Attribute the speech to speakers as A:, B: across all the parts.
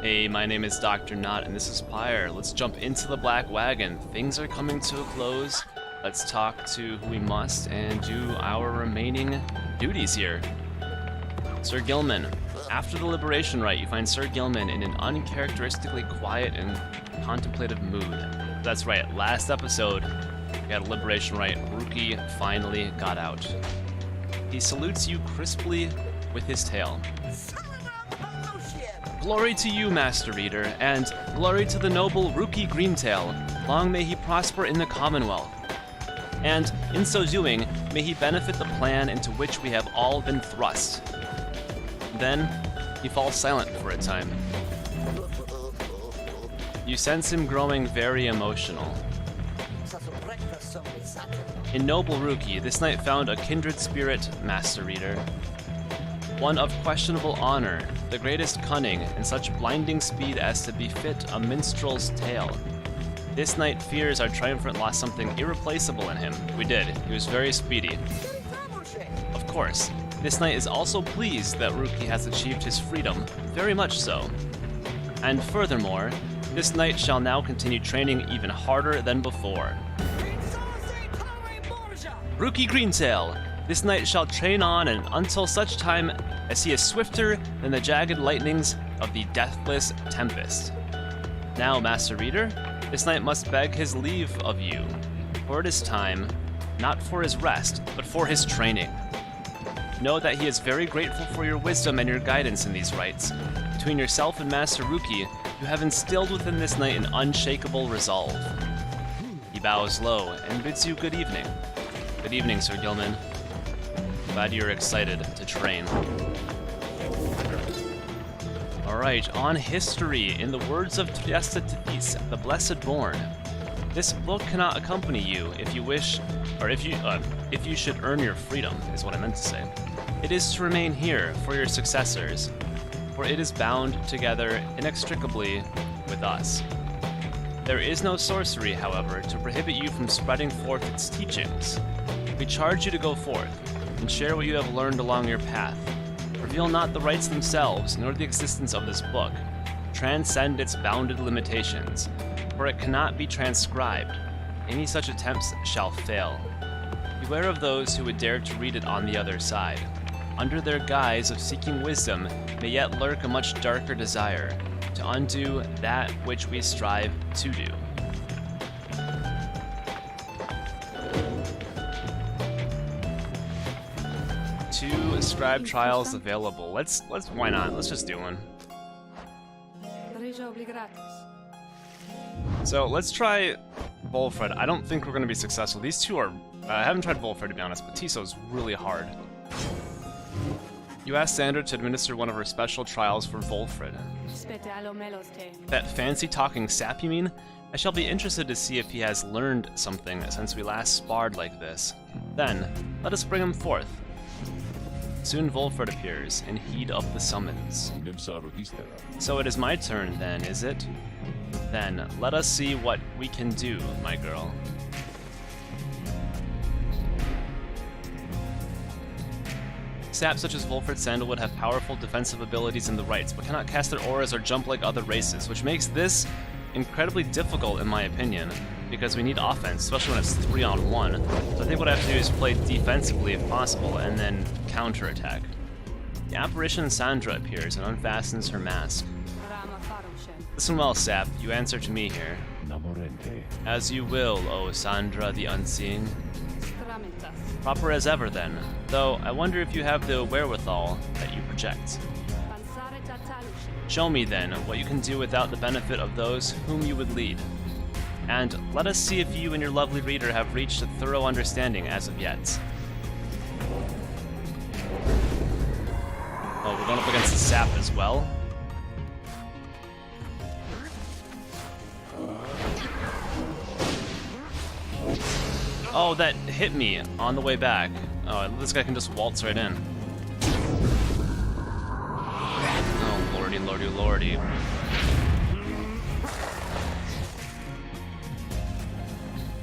A: Hey, my name is Dr. Nought, and this is Pyre. Let's jump into the Black Wagon. Things are coming to a close. Let's talk to who we must and do our remaining duties here. Sir Gilman. After the Liberation Rite, you find Sir Gilman in an uncharacteristically quiet and contemplative mood. That's right, last episode, we had a Liberation Rite. Rookie finally got out. He salutes you crisply with his tail. Glory to you, Master Reader, and glory to the noble Rookie Greentail. Long may he prosper in the Commonwealth. And, in so doing, may he benefit the plan into which we have all been thrust. Then, he falls silent for a time. You sense him growing very emotional. In Noble Rookie, this knight found a kindred spirit, Master Reader. One of questionable honor, the greatest cunning, and such blinding speed as to befit a minstrel's tale. This knight fears our triumvirate lost something irreplaceable in him. We did. He was very speedy. Of course, this knight is also pleased that Rookie has achieved his freedom, very much so. And furthermore, this knight shall now continue training even harder than before. Rookie Greentail! This knight shall train on and until such time as he is swifter than the jagged lightnings of the deathless tempest. Now, Master Reader, this knight must beg his leave of you, for it is time, not for his rest, but for his training. Know that he is very grateful for your wisdom and your guidance in these rites. Between yourself and Master Rookie, you have instilled within this knight an unshakable resolve. He bows low and bids you good evening. Good evening, Sir Gilman. Glad you're excited to train. Alright, on history, in the words of Ti'zo, the Blessed Born. This book cannot accompany you if you wish, or if you should earn your freedom, is what I meant to say. It is to remain here for your successors, for it is bound together inextricably with us. There is no sorcery, however, to prohibit you from spreading forth its teachings. We charge you to go forth, and share what you have learned along your path. Reveal not the rites themselves, nor the existence of this book. Transcend its bounded limitations, for it cannot be transcribed. Any such attempts shall fail. Beware of those who would dare to read it on the other side. Under their guise of seeking wisdom may yet lurk a much darker desire, to undo that which we strive to do. Two scribe trials available. Let's why not? Let's just do one. So let's try Volfred. I don't think we're gonna be successful. These two are I haven't tried Volfred to be honest, but Ti'zo's really hard. You asked Sandra to administer one of her special trials for Volfred. That fancy talking sap, you mean? I shall be interested to see if he has learned something since we last sparred like this. Then, let us bring him forth. Soon Volfred appears, and heed of the summons. So it is my turn then, is it? Then, let us see what we can do, my girl. Sap such as Volfred Sandalwood have powerful defensive abilities in the rites, but cannot cast their auras or jump like other races, which makes this incredibly difficult in my opinion, because we need offense, especially when it's 3-on-1. So I think what I have to do is play defensively if possible, and then counterattack. The apparition Sandra appears and unfastens her mask. Listen well, Sap, you answer to me here. As you will, O Sandra the Unseeing. Proper as ever then, though I wonder if you have the wherewithal that you project. Show me then what you can do without the benefit of those whom you would lead. And let us see if you and your lovely reader have reached a thorough understanding as of yet. Oh, we're going up against the Sap as well? Oh, that hit me on the way back. Oh, this guy can just waltz right in. Oh, lordy, lordy, lordy.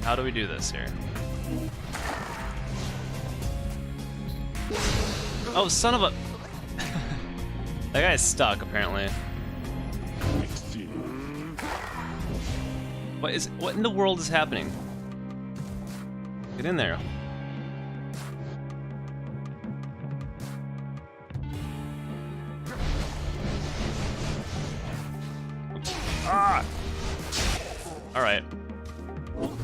A: How do we do this here? Oh, son of a... That guy's stuck, apparently. What in the world is happening? Get in there. Ah! Alright. Well,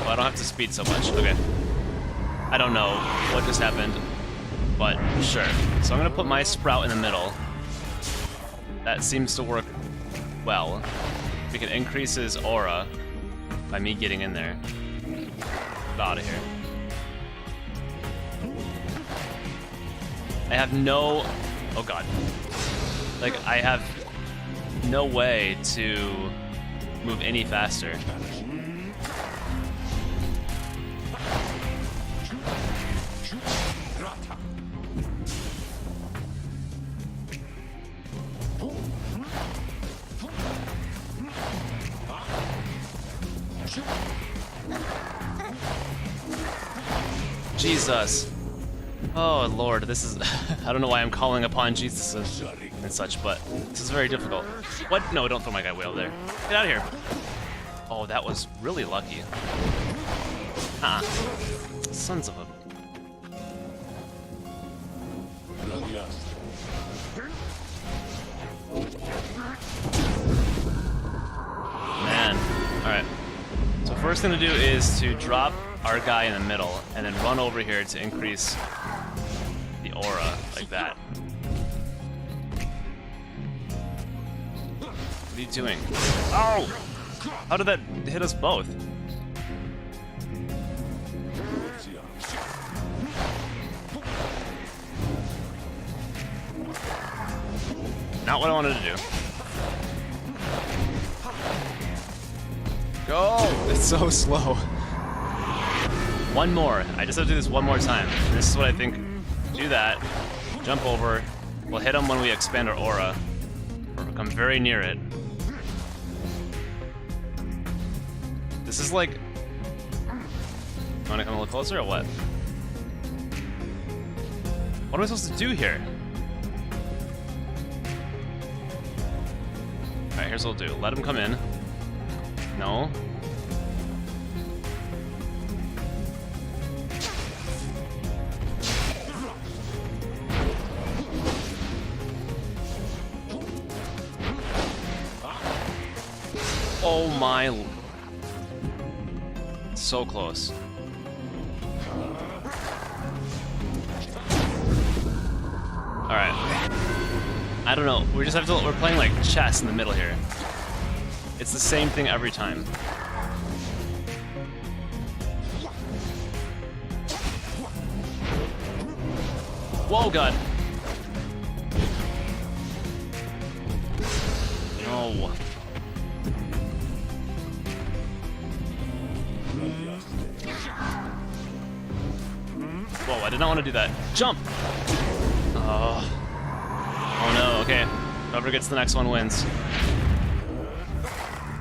A: I don't have to speed so much. Okay. I don't know what just happened, but sure. So I'm gonna put my sprout in the middle. That seems to work well. We can increase his aura by me getting in there. Get out of here. I have no... Oh god. Like, I have no way to move any faster. Jesus. Oh lord, this is... I don't know why I'm calling upon Jesus and such, but this is very difficult. What? No, don't throw my guy way over there. Get out of here. Oh, that was really lucky. Ah. Sons of a... Man. Alright. So first thing to do is to drop our guy in the middle, and then run over here to increase the aura, like that. What are you doing? Oh! How did that hit us both? Not what I wanted to do. Go! It's so slow. One more. I just have to do this one more time. This is what I think. Do that. Jump over. We'll hit him when we expand our aura. Or come very near it. This is like... You wanna come a little closer or what? What am I supposed to do here? Alright, here's what we'll do. Let him come in. No. Oh my... So close. Alright. I don't know. We just have to... We're playing like chess in the middle here. It's the same thing every time. Whoa, God. No. Whoa, I did not want to do that. Jump! Oh no, okay. Whoever gets the next one wins.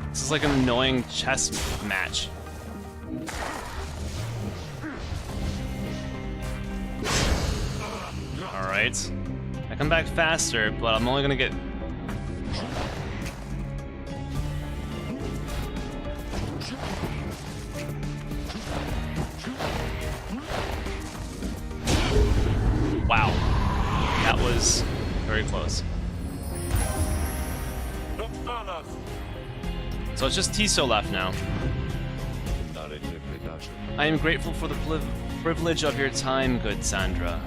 A: This is like an annoying chess match. Alright. I come back faster, but I'm only gonna get... Wow. That was very close. So it's just Ti'zo left now. I am grateful for the privilege of your time, good Sandra.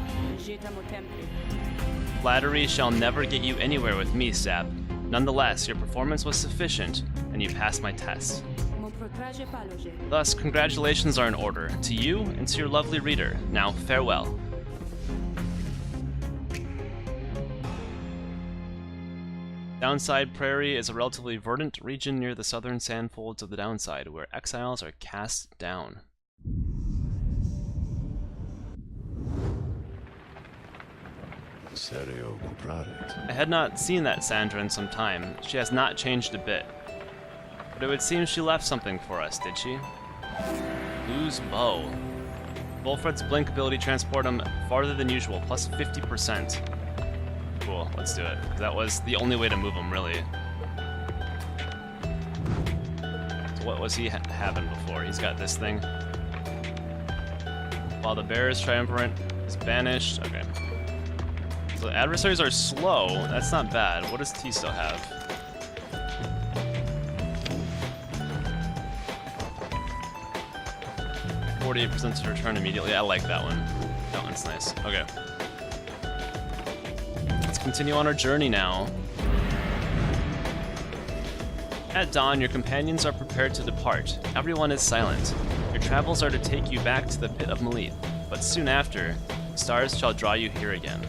A: Flattery shall never get you anywhere with me, Sap. Nonetheless, your performance was sufficient, and you passed my test. Thus, congratulations are in order, to you and to your lovely reader. Now, farewell. Downside Prairie is a relatively verdant region near the southern sandfolds of the Downside, where exiles are cast down. I had not seen that Sandra in some time. She has not changed a bit. But it would seem she left something for us, did she? Whose bow? Wolfred's blink ability transport him farther than usual, plus 50%. Cool, let's do it. That was the only way to move him, really. what was he having before? He's got this thing. While the bear is triumphant, is banished. Okay. So the adversaries are slow. That's not bad. What does Ti'zo have? %48% to return immediately. I like that one. That one's nice. Okay. Let's continue on our journey now. At dawn, your companions are prepared to depart. Everyone is silent. Your travels are to take you back to the pit of Melith, but soon after, stars shall draw you here again.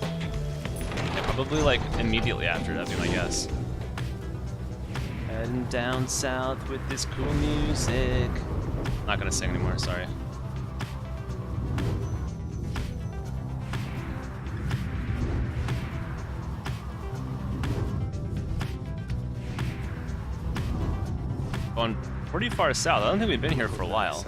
A: Yeah, probably like immediately after, that'd be my guess. Heading down south with this cool music. Not gonna sing anymore, sorry. Going pretty far south. I don't think we've been here for a while.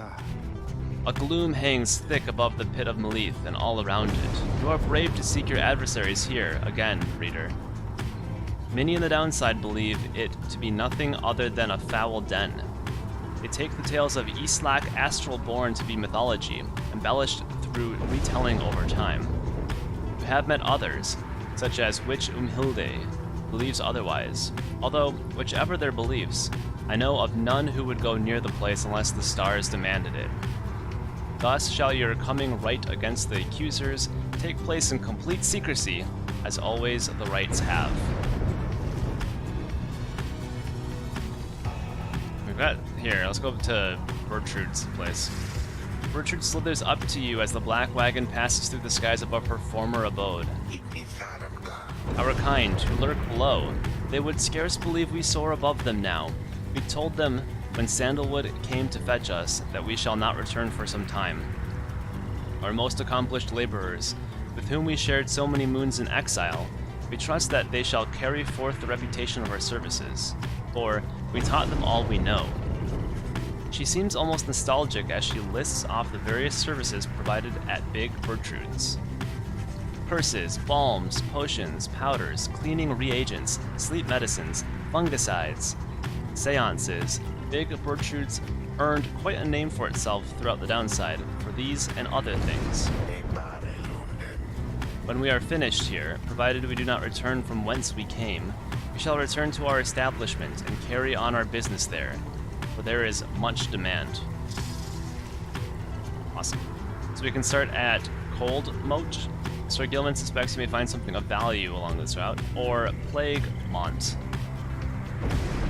A: A gloom hangs thick above the pit of Melith and all around it. You are brave to seek your adversaries here, again, reader. Many in the downside believe it to be nothing other than a foul den. They take the tales of Islak astral born to be mythology, embellished through retelling over time. You have met others, such as Witch Umhilde, believes otherwise, although, whichever their beliefs, I know of none who would go near the place unless the stars demanded it. Thus shall your coming right against the accusers take place in complete secrecy, as always the rights have. We've got here, let's go up to Bertrude's place. Bertrude slithers up to you as the black wagon passes through the skies above her former abode. Our kind, who lurk below, they would scarce believe we soar above them now. We told them, when Sandalwood came to fetch us, that we shall not return for some time. Our most accomplished laborers, with whom we shared so many moons in exile, we trust that they shall carry forth the reputation of our services, for we taught them all we know. She seems almost nostalgic as she lists off the various services provided at Big Bertrude's. Curses, balms, potions, powders, cleaning reagents, sleep medicines, fungicides, seances. Big Bertrude's earned quite a name for itself throughout the downside for these and other things. When we are finished here, provided we do not return from whence we came, we shall return to our establishment and carry on our business there, for there is much demand. Awesome. So we can start at Cold Moat. Sir Gilman suspects you may find something of value along this route, or Plague Mont.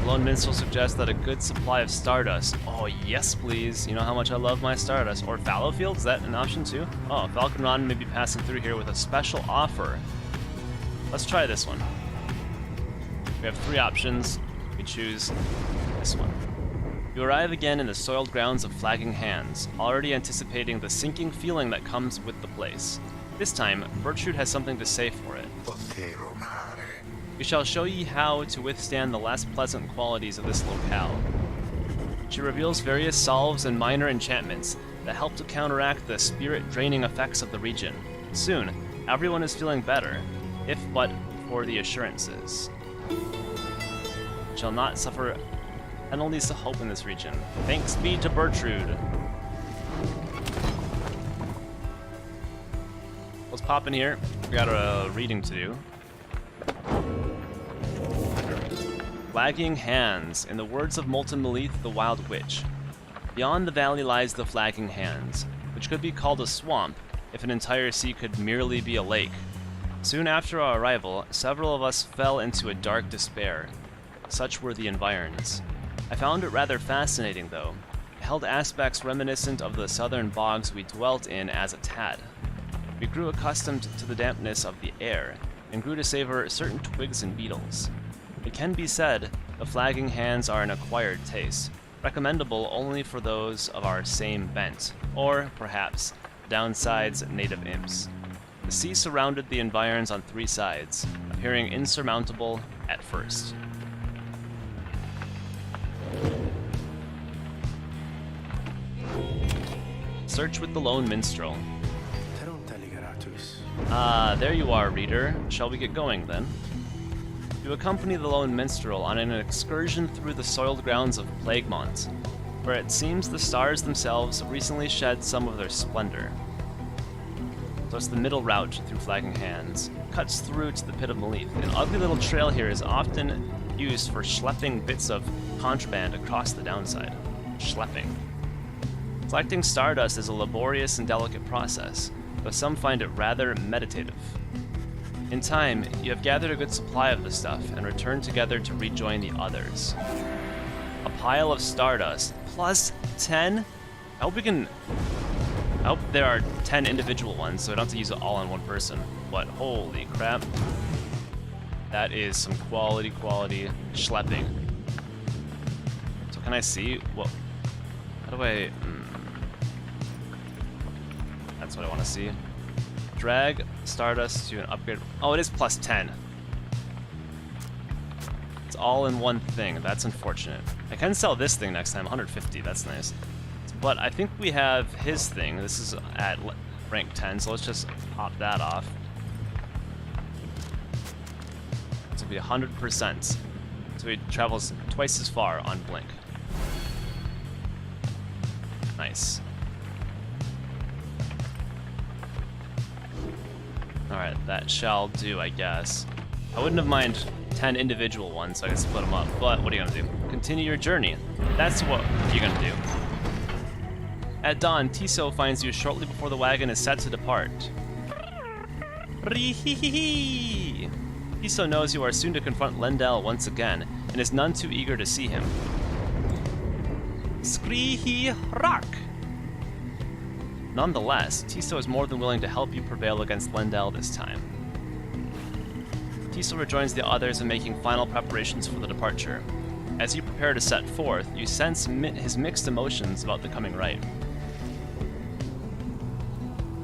A: The Lone Minstrel suggests that a good supply of Stardust. Oh, yes, please. You know how much I love my Stardust. Or Fallowfield, is that an option too? Oh, Falconron may be passing through here with a special offer. Let's try this one. We have 3 options. We choose this one. You arrive again in the soiled grounds of Flagging Hands, already anticipating the sinking feeling that comes with the place. This time, Bertrude has something to say for it. We shall show ye how to withstand the less pleasant qualities of this locale. She reveals various salves and minor enchantments that help to counteract the spirit-draining effects of the region. Soon, everyone is feeling better, if but for the assurances. Shall not suffer penalties to hope in this region. Thanks be to Bertrude. Let's pop in here. We got a reading to do. Flagging Hands, in the words of Molten Melith, the Wild Witch. Beyond the valley lies the Flagging Hands, which could be called a swamp if an entire sea could merely be a lake. Soon after our arrival, several of us fell into a dark despair. Such were the environs. I found it rather fascinating, though. It held aspects reminiscent of the southern bogs we dwelt in as a tad. We grew accustomed to the dampness of the air, and grew to savor certain twigs and beetles. It can be said the Flagging Hands are an acquired taste, recommendable only for those of our same bent, or, perhaps, Downside's native imps. The sea surrounded the environs on 3 sides, appearing insurmountable at first. Search with the Lone Minstrel. There you are, reader. Shall we get going, then? You accompany the lone minstrel on an excursion through the soiled grounds of Plaguemont, where it seems the stars themselves recently shed some of their splendor. So it's the middle route through Flagging Hands. Cuts through to the Pit of Malith. An ugly little trail here is often used for schlepping bits of contraband across the downside. Schlepping. Collecting stardust is a laborious and delicate process, but some find it rather meditative. In time, you have gathered a good supply of the stuff and return together to rejoin the others. A pile of stardust plus 10? I hope there are 10 individual ones, so I don't have to use it all on one person. But holy crap. That is some quality schlepping. So can I see? What? How do I... That's what I want to see. Drag Stardust to an upgrade. Oh, it is plus 10. It's all in one thing. That's unfortunate. I can sell this thing next time. 150. That's nice. But I think we have his thing. This is at rank 10, so let's just pop that off. This will be 100%. So he travels twice as far on Blink. Nice. Alright, that shall do, I guess. I wouldn't have minded 10 individual ones, so I can split them up, but what are you gonna do? Continue your journey. That's what you're gonna do. At dawn, Ti'zo finds you shortly before the wagon is set to depart. Ti'zo knows you are soon to confront Lendel once again, and is none too eager to see him. Screehy rock! Nonetheless, Ti'zo is more than willing to help you prevail against Lendel this time. Ti'zo rejoins the others in making final preparations for the departure. As you prepare to set forth, you sense his mixed emotions about the coming rite.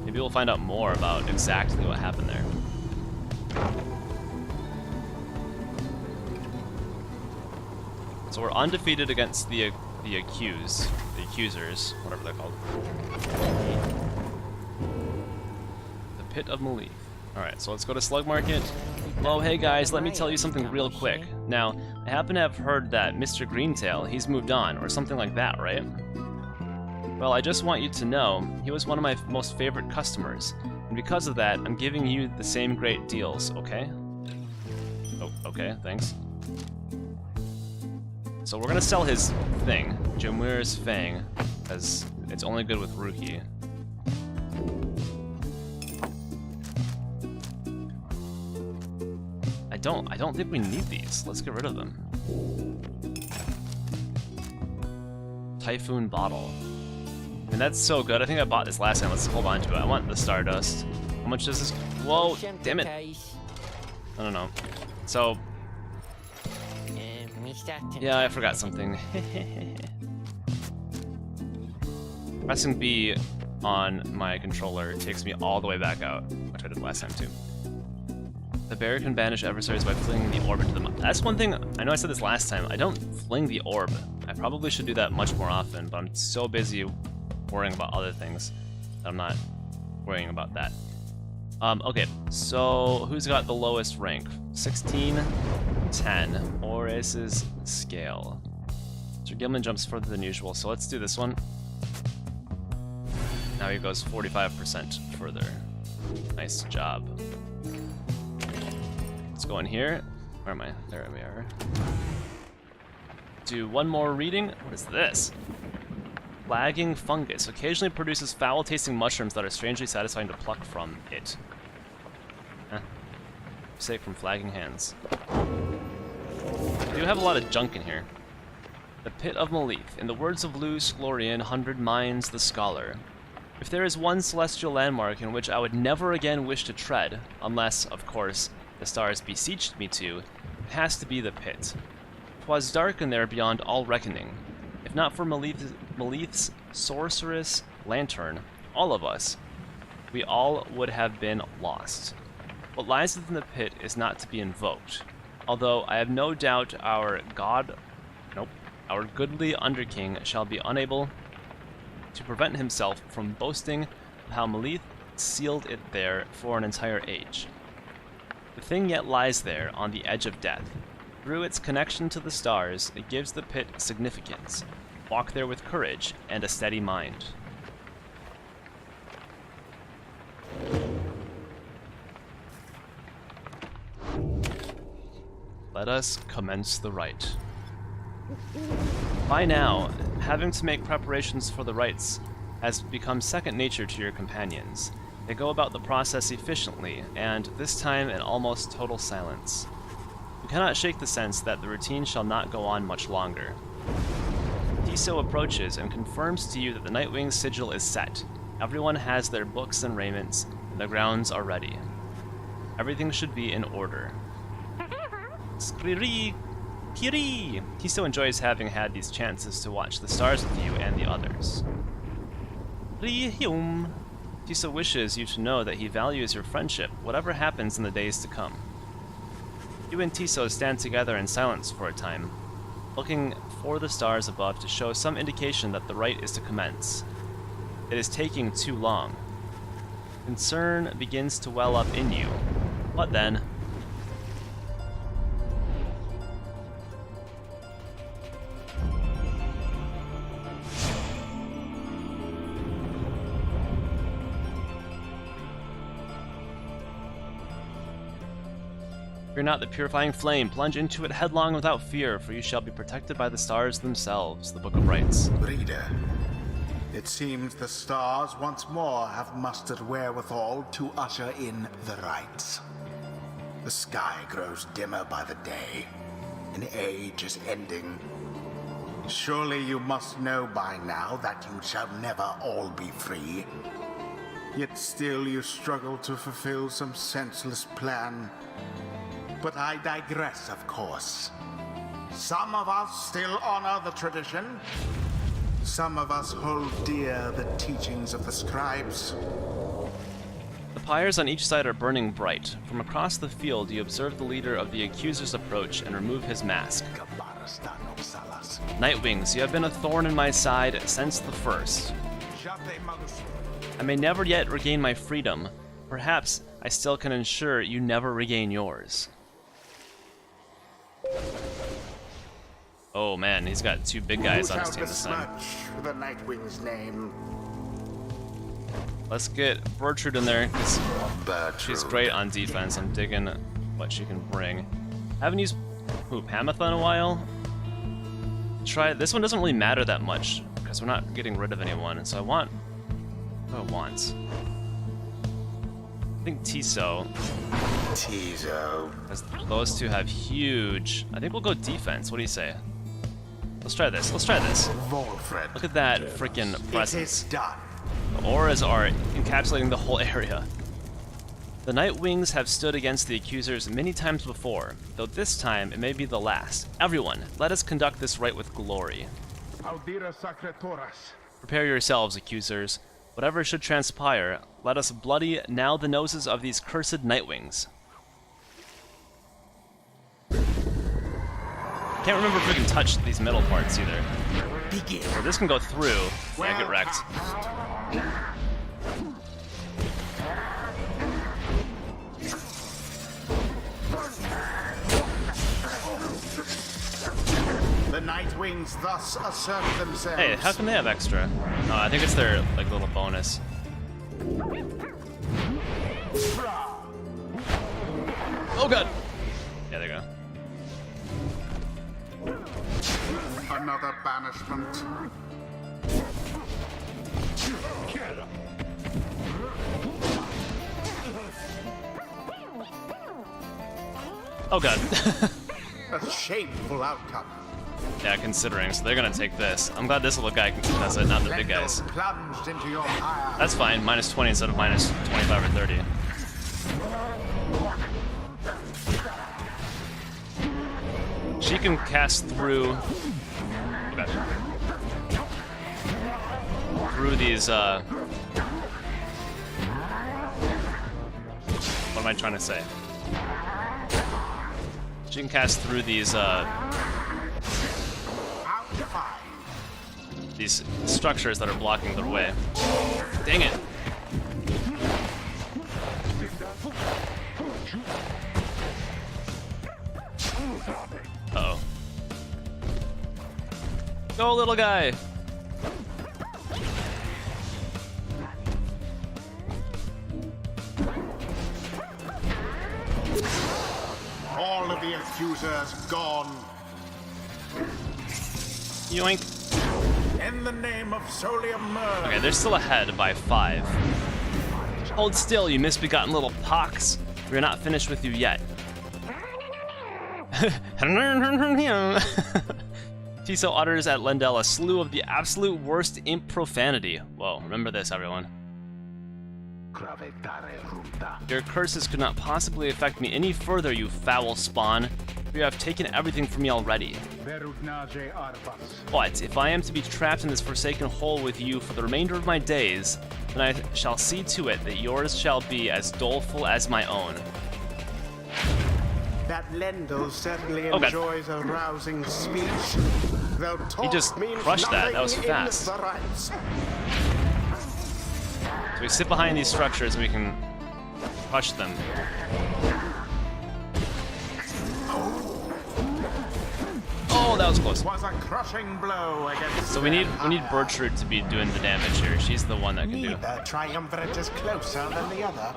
A: Maybe we'll find out more about exactly what happened there. So we're undefeated against the Accusers, whatever they're called. The Pit of Malith. Alright, so let's go to Slug Market. Well, hey guys, let me tell you something real quick. Now, I happen to have heard that Mr. Greentail, he's moved on, or something like that, right? Well, I just want you to know, he was one of my most favorite customers, and because of that, I'm giving you the same great deals, okay? Oh, okay, thanks. So we're gonna sell his thing, Jamuir's Fang, as it's only good with Rookie. I don't think we need these. Let's get rid of them. Typhoon Bottle. I mean, that's so good. I think I bought this last time. Let's hold on to it. I want the Stardust. How much does this? Whoa, damn it. I don't know. So, yeah, I forgot something. Pressing B on my controller takes me all the way back out, which I did last time too. The barrier can banish adversaries by flinging the orb into them. That's one thing, I know I said this last time, I don't fling the orb. I probably should do that much more often, but I'm so busy worrying about other things that I'm not worrying about that. Okay, so who's got the lowest rank? 16, 10. Ores's Scale. Sir Gilman jumps further than usual, so let's do this one. Now he goes 45% further. Nice job. Let's go in here. Where am I? There we are. Do one more reading. What is this? Flagging fungus occasionally produces foul-tasting mushrooms that are strangely satisfying to pluck from it. Huh. Safe from Flagging Hands. We do have a lot of junk in here. The Pit of Malith. In the words of Luce Lorien, 100 Minds the Scholar. If there is one celestial landmark in which I would never again wish to tread, unless, of course, the stars beseeched me to, it has to be the pit. 'Twas dark in there beyond all reckoning. If not for Malith's sorceress lantern, all of us, we all would have been lost. What lies within the pit is not to be invoked, although I have no doubt our goodly Underking shall be unable to prevent himself from boasting of how Malith sealed it there for an entire age. The thing yet lies there, on the edge of death. Through its connection to the stars, it gives the pit significance. Walk there with courage and a steady mind. Let us commence the rite. By now, having to make preparations for the rites has become second nature to your companions. They go about the process efficiently, and this time in almost total silence. You cannot shake the sense that the routine shall not go on much longer. Ti'zo approaches and confirms to you that the Nightwing's sigil is set. Everyone has their books and raiments, and the grounds are ready. Everything should be in order. Skriri! Pyre! Ti'zo enjoys having had these chances to watch the stars with you and the others. Rihyum! Ti'zo wishes you to know that he values your friendship, whatever happens in the days to come. You and Ti'zo stand together in silence for a time, looking for the stars above to show some indication that the rite is to commence. It is taking too long. Concern begins to well up in you. What then? Fear not the purifying flame, plunge into it headlong without fear, for you shall be protected by the stars themselves, the Book of Rites.
B: Reader, it seems the stars once more have mustered wherewithal to usher in the rites. The sky grows dimmer by the day. An age is ending. Surely you must know by now that you shall never all be free. Yet still you struggle to fulfill some senseless plan. But I digress, of course. Some of us still honor the tradition. Some of us hold dear the teachings of the scribes.
A: The pyres on each side are burning bright. From across the field, you observe the leader of the Accusers approach and remove his mask. Nightwings, you have been a thorn in my side since the first. I may never yet regain my freedom. Perhaps I still can ensure you never regain yours. Oh man, he's got two big guys on his team this time.
B: The Nightwing's name.
A: Let's get Bertrude in there, because she's great on defense. I'm digging what she can bring. Haven't used Pamatha in a while. Try this one. Doesn't really matter that much because we're not getting rid of anyone. So I want what do I want? I think Ti'zo. Because those two have huge. I think we'll go defense. What do you say? Let's try this. Let's try this. Look at that freaking presence. The auras are encapsulating the whole area. The Nightwings have stood against the Accusers many times before, though this time it may be the last. Everyone, let us conduct this rite with glory. Prepare yourselves, Accusers. Whatever should transpire, let us bloody now the noses of these cursed Nightwings. Can't remember if we can touch these middle parts either. So this can go through. Yeah, get wrecked.
B: The Nightwings thus assert themselves.
A: Hey, how can they have extra? No, I think it's their like little bonus. Oh god! Yeah, there you go.
B: Another banishment.
A: Oh god.
B: A shameful outcome.
A: Yeah, considering. So they're gonna take this. I'm glad this little guy does it, not the big guys.
B: Plunged into your ire.
A: That's fine. Minus 20 instead of minus 25 or 30. She can cast through. Okay. Through these. What am I trying to say? She can cast through these. These structures that are blocking their way. Dang it. Uh-oh. Go, little guy!
B: All of the accusers gone.
A: Yoink.
B: In the name of Solium Murder.
A: Okay, they're still ahead by 5. Hold still, you misbegotten little pox. We're not finished with you yet. Ti'zo utters at Lendel a slew of the absolute worst imp profanity. Whoa, remember this, everyone. Your curses could not possibly affect me any further, you foul spawn. You have taken everything from me already. But if I am to be trapped in this forsaken hole with you for the remainder of my days, then I shall see to it that yours shall be as doleful as my own.
C: That Lendel certainly enjoys a rousing speech. Though
A: He just crushed that. That was fast. So we sit behind these structures and we can crush them. Oh, that was close.
B: Was a crushing blow against
A: So we need Bertrude to be doing the damage here. She's the one that can do.
C: Neither triumvirate is closer than the other.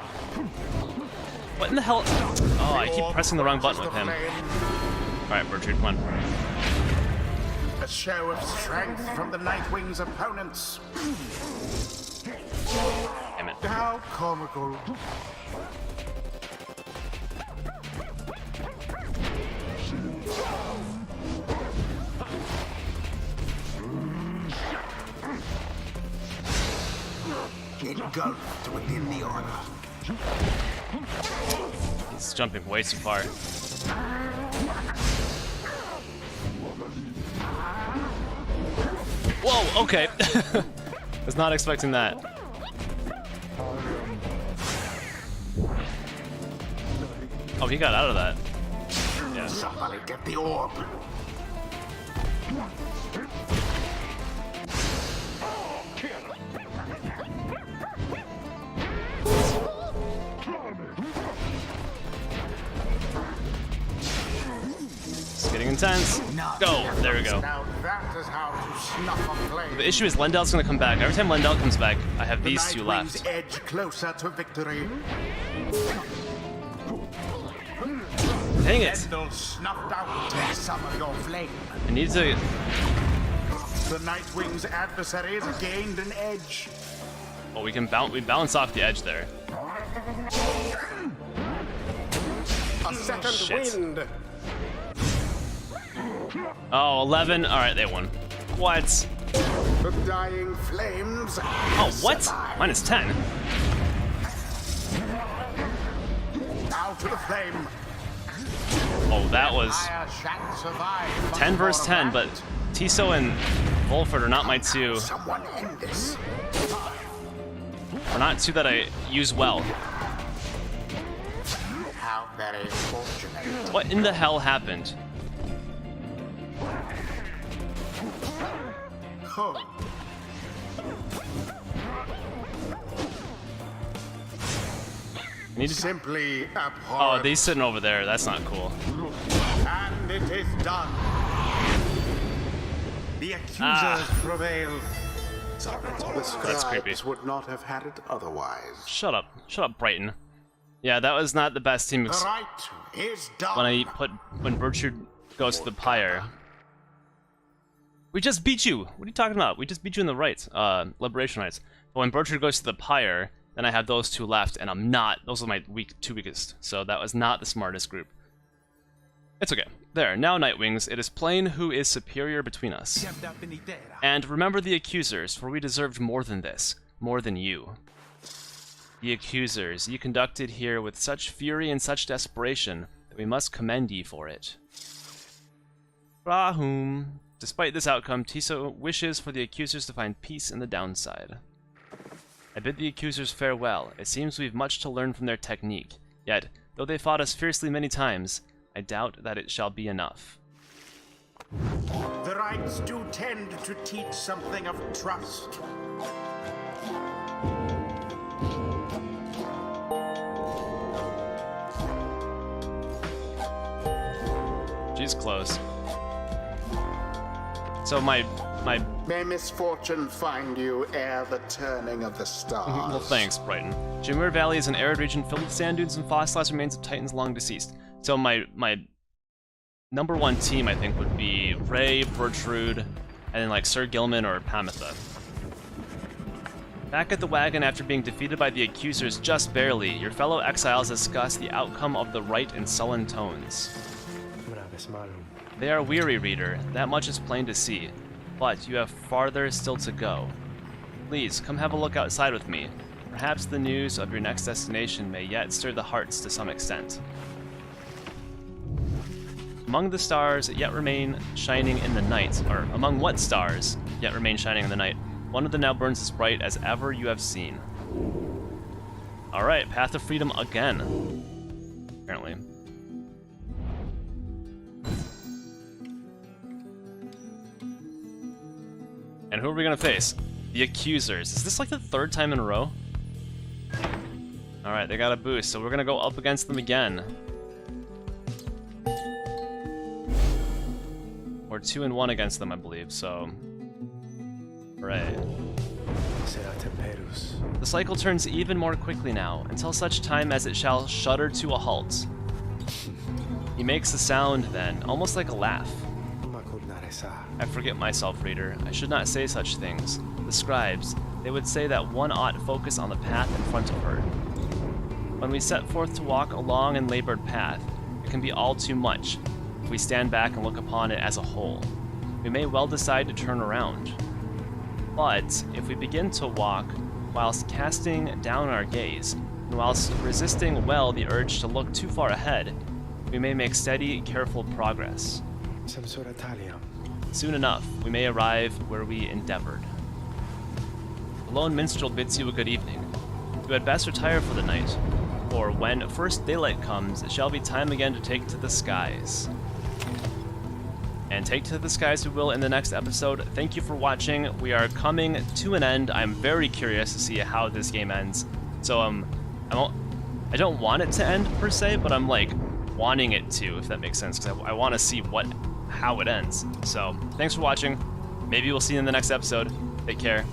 A: What in the hell? Oh, I keep pressing the wrong button with him. Alright, Bertrude, come on.
B: A show of strength from the Nightwing's opponents.
A: Damn it.
B: How comical.
C: Engulfed within the order.
A: He's jumping way too far. Whoa, okay. Was not expecting that. Oh, he got out of that. Yeah.
B: Somebody get the orb.
A: It's getting intense. Go! There we go.
B: Now that is how to snuff a flame.
A: The issue is Lendel's gonna come back. Every time Lendel comes back, I have these two
B: Nightwing's
A: left.
B: edge closer to victory.
A: Dang it!
B: Lendel snuffed out some of your flame.
A: I need to...
B: The Nightwing's adversaries gained an edge.
A: Oh, we balance off the edge there.
C: A second
A: Shit.
C: wind.
A: Oh, 11. Alright, they won. What?
B: The dying flames.
A: Oh, what? Minus 10.
B: Now to the flame.
A: Oh, that was
B: Fire shan't survive.
A: 10 versus 10, but Ti'zo and Volford are not my two.
B: Someone end this.
A: Are not two that I use well.
B: How very fortunate.
A: What in the hell happened?
B: Oh.
A: I need to...
B: Simply
A: Oh,
B: abhorrent.
A: they's sitting over there. That's not cool.
B: And it is done. The accusers prevail.
C: The
A: That's creepy.
C: scribes would not have had it otherwise.
A: Shut up. Shut up, Brighton. Yeah, that was not the best team
B: The right is done.
A: when Bertrude goes to the Pyre. We just beat you! What are you talking about? We just beat you in the rights, Liberation rights. But when Bertrude goes to the Pyre, then I have those two left, and I'm not. Those are my two weakest. So that was not the smartest group. It's okay. There, now Nightwings, it is plain who is superior between us. And remember the Accusers, for we deserved more than this. More than you. The Accusers, ye conducted here with such fury and such desperation, that we must commend ye for it. Rahum. Despite this outcome, Ti'zo wishes for the Accusers to find peace in the downside. I bid the Accusers farewell. It seems we've much to learn from their technique. Yet, though they fought us fiercely many times, I doubt that it shall be enough.
B: The rights do tend to teach something of trust.
A: She's close. So my
B: May misfortune find you ere the turning of the stars.
A: well, thanks, Brighton. Jameer Valley is an arid region filled with sand dunes and fossilized remains of titans long deceased. So my number one team, I think, would be Ray, Bertrude, and then like Sir Gilman or Pamitha. Back at the wagon after being defeated by the Accusers just barely, your fellow exiles discuss the outcome of the rite in sullen tones. They are weary, reader, that much is plain to see, but you have farther still to go. Please, come have a look outside with me. Perhaps the news of your next destination may yet stir the hearts to some extent. Among the stars yet remain shining in the night, or among what stars yet remain shining in the night, one of them now burns as bright as ever you have seen. Alright, Path of Freedom again. Apparently. And who are we gonna face? The Accusers. Is this like the third time in a row? Alright, they got a boost, so we're gonna go up against them again. We're 2-1 against them, I believe, so... Right. The cycle turns even more quickly now, until such time as it shall shudder to a halt. He makes a sound then, almost like a laugh. I forget myself, reader. I should not say such things. The scribes, they would say that one ought focus on the path in front of her. When we set forth to walk a long and labored path, it can be all too much. If we stand back and look upon it as a whole, we may well decide to turn around. But if we begin to walk whilst casting down our gaze, and whilst resisting well the urge to look too far ahead, we may make steady, careful progress. Soon enough, we may arrive where we endeavored. The lone minstrel bids you a good evening. You had best retire for the night, for when first daylight comes, it shall be time again to take to the skies. And take to the skies we will in the next episode. Thank you for watching. We are coming to an end. I'm very curious to see how this game ends. So I don't want it to end per se, but I'm like wanting it to, if that makes sense, because I want to see how it ends. So thanks for watching. Maybe we'll see you in the next episode. Take care.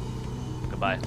A: Goodbye.